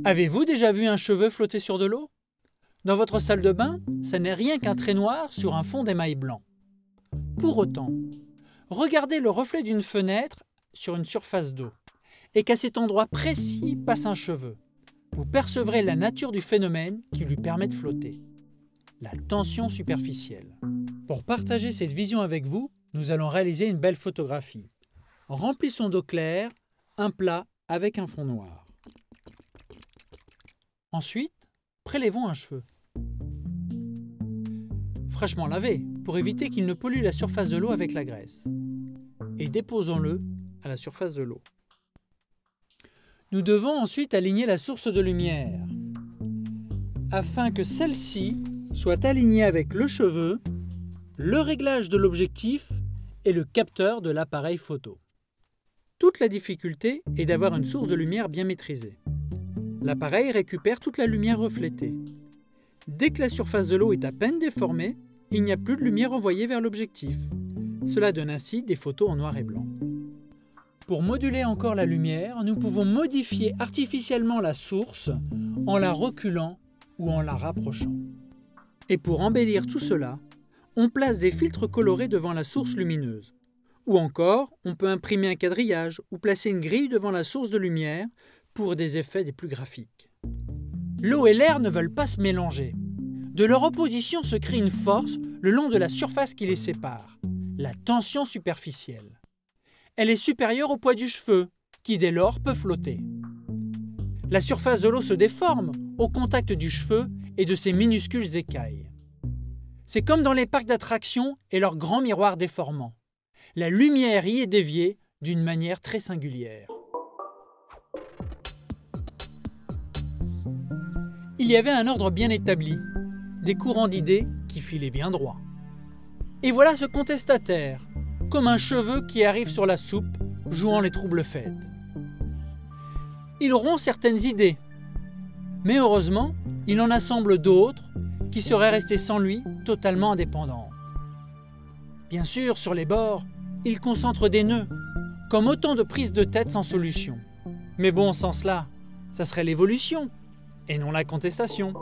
Avez-vous déjà vu un cheveu flotter sur de l'eau? Dans votre salle de bain, ça n'est rien qu'un trait noir sur un fond d'émail blanc. Pour autant, regardez le reflet d'une fenêtre sur une surface d'eau et qu'à cet endroit précis passe un cheveu. Vous percevrez la nature du phénomène qui lui permet de flotter. La tension superficielle. Pour partager cette vision avec vous, nous allons réaliser une belle photographie. Remplissons d'eau claire un plat avec un fond noir. Ensuite, prélevons un cheveu. Fraîchement lavé, pour éviter qu'il ne pollue la surface de l'eau avec la graisse. Et déposons-le à la surface de l'eau. Nous devons ensuite aligner la source de lumière, afin que celle-ci soit alignée avec le cheveu, le réglage de l'objectif et le capteur de l'appareil photo. Toute la difficulté est d'avoir une source de lumière bien maîtrisée. L'appareil récupère toute la lumière reflétée. Dès que la surface de l'eau est à peine déformée, il n'y a plus de lumière envoyée vers l'objectif. Cela donne ainsi des photos en noir et blanc. Pour moduler encore la lumière, nous pouvons modifier artificiellement la source en la reculant ou en la rapprochant. Et pour embellir tout cela, on place des filtres colorés devant la source lumineuse. Ou encore, on peut imprimer un quadrillage ou placer une grille devant la source de lumière pour des effets des plus graphiques. L'eau et l'air ne veulent pas se mélanger. De leur opposition se crée une force le long de la surface qui les sépare, la tension superficielle. Elle est supérieure au poids du cheveu, qui dès lors peut flotter. La surface de l'eau se déforme au contact du cheveu et de ses minuscules écailles. C'est comme dans les parcs d'attractions et leurs grands miroirs déformants. La lumière y est déviée d'une manière très singulière. Il y avait un ordre bien établi, des courants d'idées qui filaient bien droit. Et voilà ce contestataire, comme un cheveu qui arrive sur la soupe, jouant les troubles fêtes. Il rompt certaines idées, mais heureusement, il en assemble d'autres qui seraient restées sans lui totalement indépendantes. Bien sûr, sur les bords, il concentre des nœuds, comme autant de prises de tête sans solution. Mais bon, sans cela, ça serait l'évolution, et non la contestation.